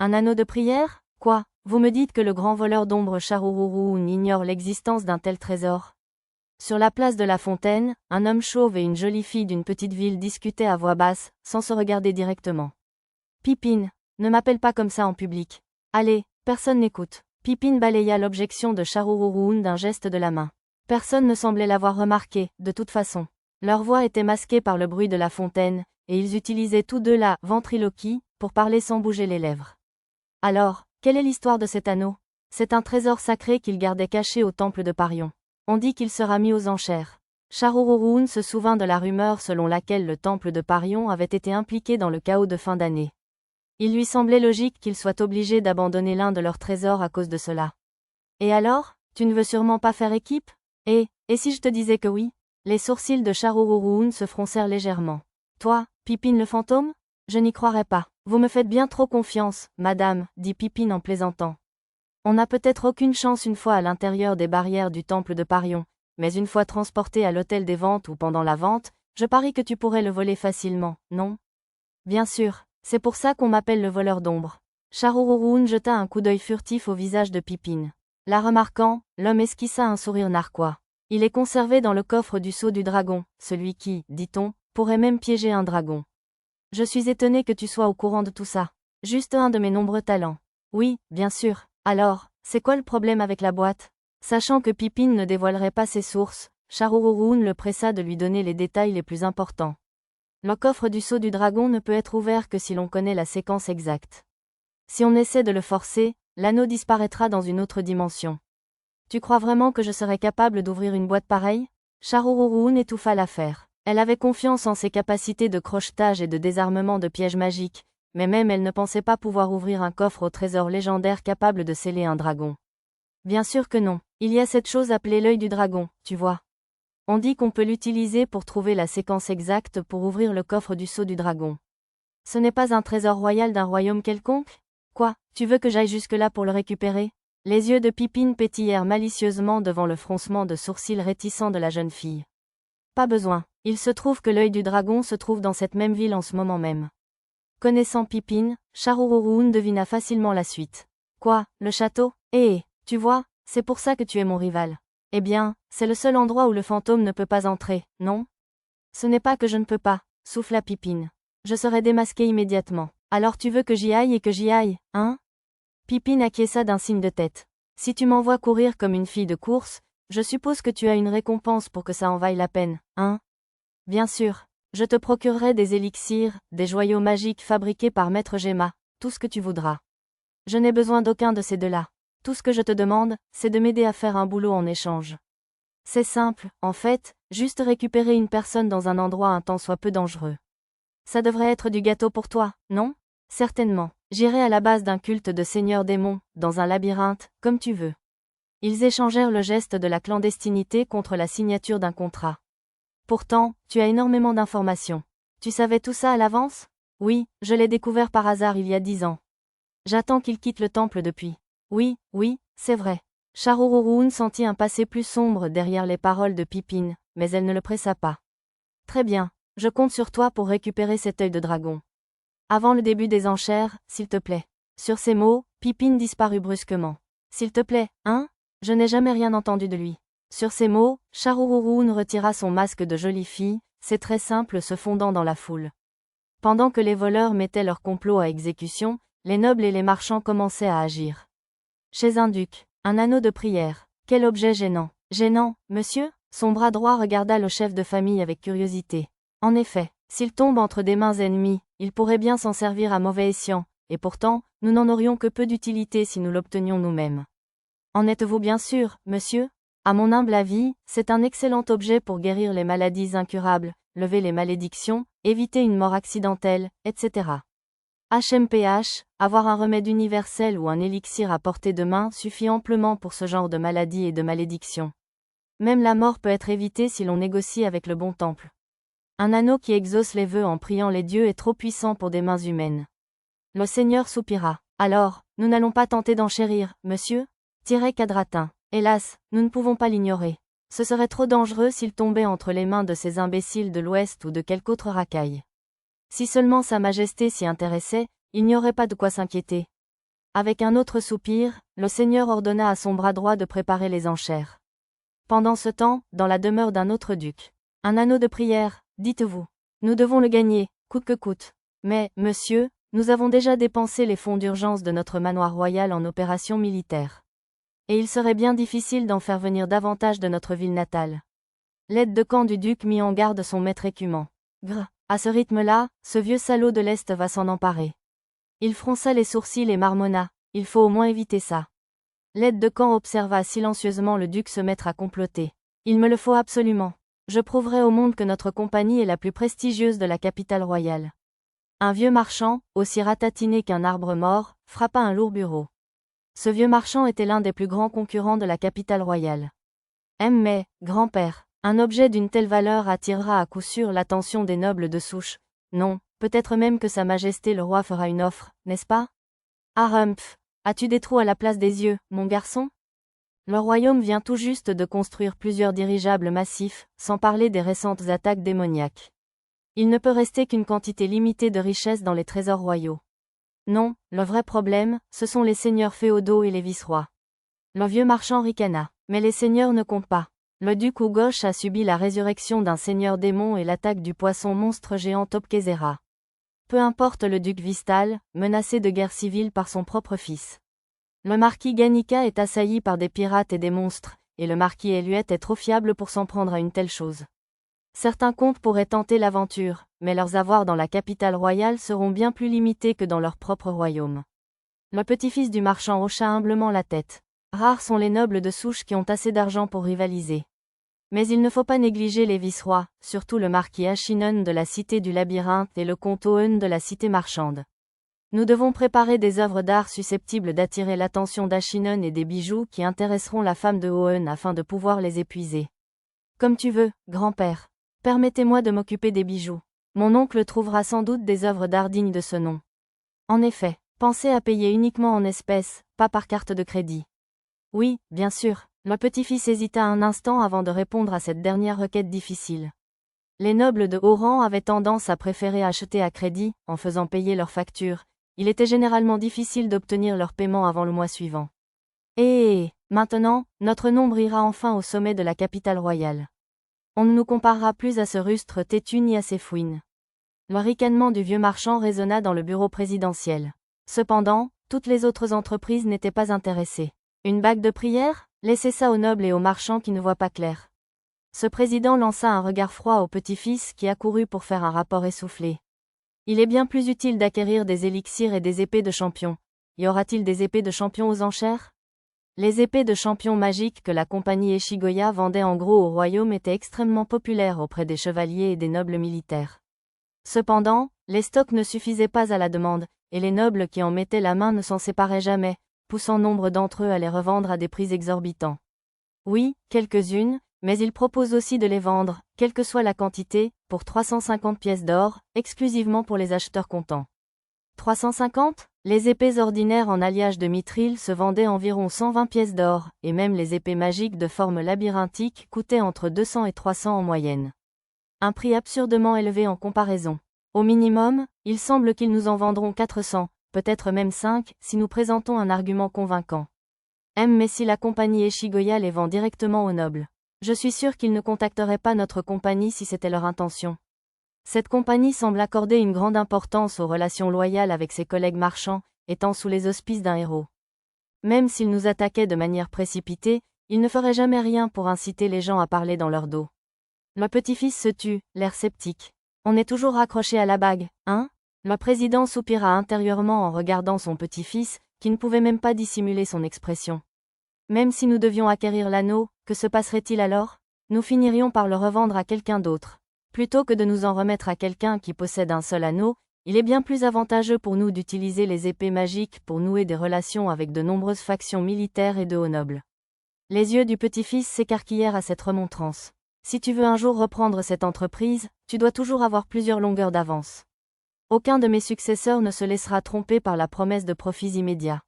Un anneau de prière? Quoi? Vous me dites que le grand voleur d'ombre Sharuruun ignore l'existence d'un tel trésor? Sur la place de la Fontaine, un homme chauve et une jolie fille d'une petite ville discutaient à voix basse, sans se regarder directement. Pippin, ne m'appelle pas comme ça en public. Allez, personne n'écoute. Pippin balaya l'objection de Sharuruun d'un geste de la main. Personne ne semblait l'avoir remarqué, de toute façon. Leur voix était masquée par le bruit de la fontaine, et ils utilisaient tous deux la ventriloquie pour parler sans bouger les lèvres. Alors, quelle est l'histoire de cet anneau? C'est un trésor sacré qu'il gardait caché au temple de Parion. On dit qu'il sera mis aux enchères. Sharuruun se souvint de la rumeur selon laquelle le temple de Parion avait été impliqué dans le chaos de fin d'année. Il lui semblait logique qu'ils soient obligés d'abandonner l'un de leurs trésors à cause de cela. Et alors, tu ne veux sûrement pas faire équipe? Et si je te disais que oui? Les sourcils de Sharuruun se froncèrent légèrement. Toi, Pippin le fantôme? Je n'y croirais pas. Vous me faites bien trop confiance, madame, dit Pippin en plaisantant. On n'a peut-être aucune chance une fois à l'intérieur des barrières du temple de Parion, mais une fois transporté à l'hôtel des ventes ou pendant la vente, je parie que tu pourrais le voler facilement, non? Bien sûr, c'est pour ça qu'on m'appelle le voleur d'ombre. Sharuruun jeta un coup d'œil furtif au visage de Pippin. La remarquant, l'homme esquissa un sourire narquois. Il est conservé dans le coffre du sceau du dragon, celui qui, dit-on, pourrait même piéger un dragon. Je suis étonné que tu sois au courant de tout ça. Juste un de mes nombreux talents. Oui, bien sûr. Alors, c'est quoi le problème avec la boîte? Sachant que Pippin ne dévoilerait pas ses sources, Sharuruun le pressa de lui donner les détails les plus importants. Le coffre du sceau du dragon ne peut être ouvert que si l'on connaît la séquence exacte. Si on essaie de le forcer, l'anneau disparaîtra dans une autre dimension. Tu crois vraiment que je serais capable d'ouvrir une boîte pareille? Sharuruun étouffa l'affaire. Elle avait confiance en ses capacités de crochetage et de désarmement de pièges magiques, mais même elle ne pensait pas pouvoir ouvrir un coffre au trésor légendaire capable de sceller un dragon. Bien sûr que non. Il y a cette chose appelée l'œil du dragon, tu vois. On dit qu'on peut l'utiliser pour trouver la séquence exacte pour ouvrir le coffre du sceau du dragon. Ce n'est pas un trésor royal d'un royaume quelconque? Quoi, tu veux que j'aille jusque-là pour le récupérer? Les yeux de Pippin pétillèrent malicieusement devant le froncement de sourcils réticent de la jeune fille. Pas besoin. Il se trouve que l'œil du dragon se trouve dans cette même ville en ce moment même. Connaissant Pippin, Sharuruun devina facilement la suite. Quoi, le château? Tu vois, c'est pour ça que tu es mon rival. Eh bien, c'est le seul endroit où le fantôme ne peut pas entrer, non? Ce n'est pas que je ne peux pas, souffla Pippin. Je serai démasqué immédiatement. Alors tu veux que j'y aille et que j'y aille, hein? Pippin acquiesça d'un signe de tête. Si tu m'envoies courir comme une fille de course, je suppose que tu as une récompense pour que ça en vaille la peine, hein? Bien sûr, je te procurerai des élixirs, des joyaux magiques fabriqués par Maître Gemma, tout ce que tu voudras. Je n'ai besoin d'aucun de ces deux-là. Tout ce que je te demande, c'est de m'aider à faire un boulot en échange. C'est simple, en fait, juste récupérer une personne dans un endroit un tant soit peu dangereux. Ça devrait être du gâteau pour toi, non? Certainement. J'irai à la base d'un culte de seigneur démon, dans un labyrinthe, comme tu veux. Ils échangèrent le geste de la clandestinité contre la signature d'un contrat. Pourtant, tu as énormément d'informations. Tu savais tout ça à l'avance? Oui, je l'ai découvert par hasard il y a 10 ans. J'attends qu'il quitte le temple depuis. Oui, c'est vrai. Sharuruun sentit un passé plus sombre derrière les paroles de Pippin, mais elle ne le pressa pas. Très bien, je compte sur toi pour récupérer cet œil de dragon. Avant le début des enchères, s'il te plaît. Sur ces mots, Pippin disparut brusquement. S'il te plaît, hein? Je n'ai jamais rien entendu de lui. Sur ces mots, Sharuruun retira son masque de jolie fille, ses traits simples se fondant dans la foule. Pendant que les voleurs mettaient leur complot à exécution, les nobles et les marchands commençaient à agir. Chez un duc, un anneau de prière. Quel objet gênant. Gênant, monsieur? Son bras droit regarda le chef de famille avec curiosité. En effet, s'il tombe entre des mains ennemies, il pourrait bien s'en servir à mauvais escient, et pourtant, nous n'en aurions que peu d'utilité si nous l'obtenions nous-mêmes. En êtes-vous bien sûr, monsieur? À mon humble avis, c'est un excellent objet pour guérir les maladies incurables, lever les malédictions, éviter une mort accidentelle, etc. HMPH, avoir un remède universel ou un élixir à portée de main suffit amplement pour ce genre de maladies et de malédictions. Même la mort peut être évitée si l'on négocie avec le bon temple. Un anneau qui exauce les vœux en priant les dieux est trop puissant pour des mains humaines. Le seigneur soupira. Alors, nous n'allons pas tenter d'enchérir, monsieur? Cadratin. Hélas, nous ne pouvons pas l'ignorer. Ce serait trop dangereux s'il tombait entre les mains de ces imbéciles de l'Ouest ou de quelque autre racaille. Si seulement Sa Majesté s'y intéressait, il n'y aurait pas de quoi s'inquiéter. Avec un autre soupir, le seigneur ordonna à son bras droit de préparer les enchères. Pendant ce temps, dans la demeure d'un autre duc. Un anneau de prière, dites-vous. Nous devons le gagner, coûte que coûte. Mais, monsieur, nous avons déjà dépensé les fonds d'urgence de notre manoir royal en opérations militaires. Et il serait bien difficile d'en faire venir davantage de notre ville natale. L'aide de camp du duc mit en garde son maître écumant. Grrr, à ce rythme-là, ce vieux salaud de l'Est va s'en emparer. Il fronça les sourcils et marmonna, il faut au moins éviter ça. L'aide de camp observa silencieusement le duc se mettre à comploter. Il me le faut absolument. Je prouverai au monde que notre compagnie est la plus prestigieuse de la capitale royale. Un vieux marchand, aussi ratatiné qu'un arbre mort, frappa un lourd bureau. Ce vieux marchand était l'un des plus grands concurrents de la capitale royale. Mais, grand-père, un objet d'une telle valeur attirera à coup sûr l'attention des nobles de souche. Non, peut-être même que Sa Majesté le roi fera une offre, n'est-ce pas? Ah Rumpf, as-tu des trous à la place des yeux, mon garçon? Le royaume vient tout juste de construire plusieurs dirigeables massifs, sans parler des récentes attaques démoniaques. Il ne peut rester qu'une quantité limitée de richesses dans les trésors royaux. Non, le vrai problème, ce sont les seigneurs féodaux et les vice-rois. Le vieux marchand ricana. Mais les seigneurs ne comptent pas. Le duc Ughosh a subi la résurrection d'un seigneur démon et l'attaque du poisson monstre géant Topkezera. Peu importe le duc Vistal, menacé de guerre civile par son propre fils. Le marquis Ganica est assailli par des pirates et des monstres, et le marquis Eluet est trop fiable pour s'en prendre à une telle chose. Certains comtes pourraient tenter l'aventure, mais leurs avoirs dans la capitale royale seront bien plus limités que dans leur propre royaume. Le petit-fils du marchand hocha humblement la tête. Rares sont les nobles de souche qui ont assez d'argent pour rivaliser. Mais il ne faut pas négliger les vice-rois, surtout le marquis Ashinen de la cité du labyrinthe et le comte Owen de la cité marchande. Nous devons préparer des œuvres d'art susceptibles d'attirer l'attention d'Ashinen et des bijoux qui intéresseront la femme de Owen afin de pouvoir les épuiser. Comme tu veux, grand-père. Permettez-moi de m'occuper des bijoux. Mon oncle trouvera sans doute des œuvres d'art dignes de ce nom. En effet, pensez à payer uniquement en espèces, pas par carte de crédit. Oui, bien sûr. Le petit-fils hésita un instant avant de répondre à cette dernière requête difficile. Les nobles de haut rang avaient tendance à préférer acheter à crédit, en faisant payer leurs factures. Il était généralement difficile d'obtenir leur paiement avant le mois suivant. Et maintenant, notre nombre ira enfin au sommet de la capitale royale. On ne nous comparera plus à ce rustre têtu ni à ses fouines. Le ricanement du vieux marchand résonna dans le bureau présidentiel. Cependant, toutes les autres entreprises n'étaient pas intéressées. Une bague de prière? Laissez ça aux nobles et aux marchands qui ne voient pas clair. Ce président lança un regard froid au petit-fils qui accourut pour faire un rapport essoufflé. Il est bien plus utile d'acquérir des élixirs et des épées de champion. Y aura-t-il des épées de champion aux enchères? Les épées de champion magiques que la compagnie Eshigoya vendait en gros au royaume étaient extrêmement populaires auprès des chevaliers et des nobles militaires. Cependant, les stocks ne suffisaient pas à la demande, et les nobles qui en mettaient la main ne s'en séparaient jamais, poussant nombre d'entre eux à les revendre à des prix exorbitants. Oui, quelques-unes, mais ils proposent aussi de les vendre, quelle que soit la quantité, pour 350 pièces d'or, exclusivement pour les acheteurs comptants. 350? Les épées ordinaires en alliage de mithril se vendaient environ 120 pièces d'or, et même les épées magiques de forme labyrinthique coûtaient entre 200 et 300 en moyenne. Un prix absurdement élevé en comparaison. Au minimum, il semble qu'ils nous en vendront 400, peut-être même 5, si nous présentons un argument convaincant. Mais si la compagnie Eshigoya les vend directement aux nobles, je suis sûr qu'ils ne contacteraient pas notre compagnie si c'était leur intention. Cette compagnie semble accorder une grande importance aux relations loyales avec ses collègues marchands, étant sous les auspices d'un héros. Même s'ils nous attaquaient de manière précipitée, ils ne feraient jamais rien pour inciter les gens à parler dans leur dos. Le petit-fils se tut, l'air sceptique. On est toujours accroché à la bague, hein? Le président soupira intérieurement en regardant son petit-fils, qui ne pouvait même pas dissimuler son expression. Même si nous devions acquérir l'anneau, que se passerait-il alors? Nous finirions par le revendre à quelqu'un d'autre. Plutôt que de nous en remettre à quelqu'un qui possède un seul anneau, il est bien plus avantageux pour nous d'utiliser les épées magiques pour nouer des relations avec de nombreuses factions militaires et de hauts nobles. Les yeux du petit-fils s'écarquillèrent à cette remontrance. Si tu veux un jour reprendre cette entreprise, tu dois toujours avoir plusieurs longueurs d'avance. Aucun de mes successeurs ne se laissera tromper par la promesse de profits immédiats.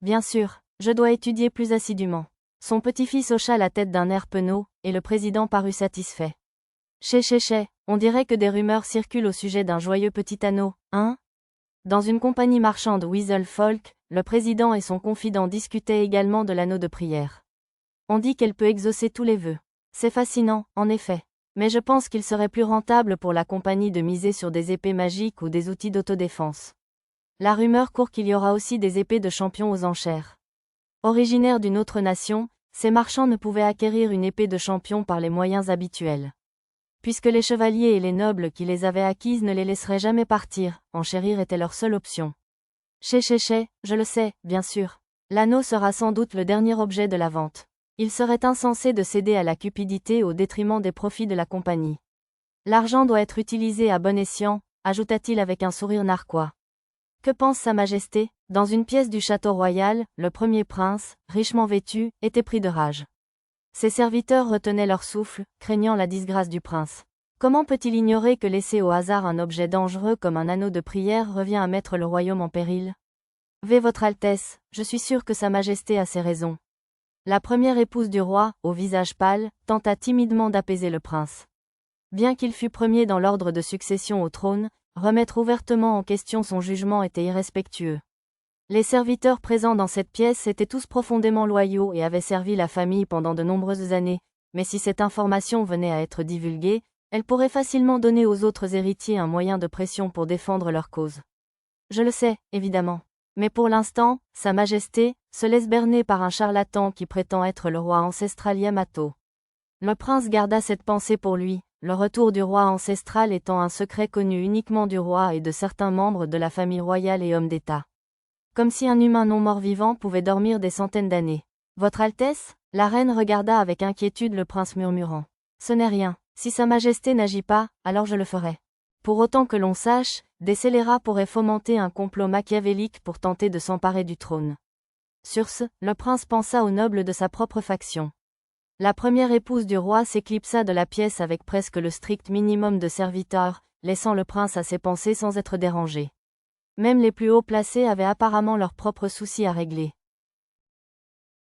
Bien sûr, je dois étudier plus assidûment. Son petit-fils hocha la tête d'un air penaud, et le président parut satisfait. Chais, on dirait que des rumeurs circulent au sujet d'un joyeux petit anneau, hein? Dans une compagnie marchande Weasel Folk, le président et son confident discutaient également de l'anneau de prière. On dit qu'elle peut exaucer tous les vœux. C'est fascinant, en effet. Mais je pense qu'il serait plus rentable pour la compagnie de miser sur des épées magiques ou des outils d'autodéfense. La rumeur court qu'il y aura aussi des épées de champion aux enchères. Originaires d'une autre nation, ces marchands ne pouvaient acquérir une épée de champion par les moyens habituels. Puisque les chevaliers et les nobles qui les avaient acquises ne les laisseraient jamais partir, enchérir était leur seule option. Chez, je le sais, bien sûr. L'anneau sera sans doute le dernier objet de la vente. Il serait insensé de céder à la cupidité au détriment des profits de la compagnie. L'argent doit être utilisé à bon escient, ajouta-t-il avec un sourire narquois. Que pense Sa Majesté? Dans une pièce du château royal, le premier prince, richement vêtu, était pris de rage. Ses serviteurs retenaient leur souffle, craignant la disgrâce du prince. Comment peut-il ignorer que laisser au hasard un objet dangereux comme un anneau de prière revient à mettre le royaume en péril? Votre Altesse, je suis sûr que Sa Majesté a ses raisons. La première épouse du roi, au visage pâle, tenta timidement d'apaiser le prince. Bien qu'il fût premier dans l'ordre de succession au trône, remettre ouvertement en question son jugement était irrespectueux. Les serviteurs présents dans cette pièce étaient tous profondément loyaux et avaient servi la famille pendant de nombreuses années, mais si cette information venait à être divulguée, elle pourrait facilement donner aux autres héritiers un moyen de pression pour défendre leur cause. Je le sais, évidemment. Mais pour l'instant, Sa Majesté se laisse berner par un charlatan qui prétend être le roi ancestral Yamato. Le prince garda cette pensée pour lui, le retour du roi ancestral étant un secret connu uniquement du roi et de certains membres de la famille royale et hommes d'État. Comme si un humain non mort-vivant pouvait dormir des centaines d'années. Votre Altesse? La reine regarda avec inquiétude le prince murmurant. Ce n'est rien. Si Sa Majesté n'agit pas, alors je le ferai. Pour autant que l'on sache, des scélérats pourraient fomenter un complot machiavélique pour tenter de s'emparer du trône. Sur ce, le prince pensa aux nobles de sa propre faction. La première épouse du roi s'éclipsa de la pièce avec presque le strict minimum de serviteurs, laissant le prince à ses pensées sans être dérangé. Même les plus haut placés avaient apparemment leurs propres soucis à régler.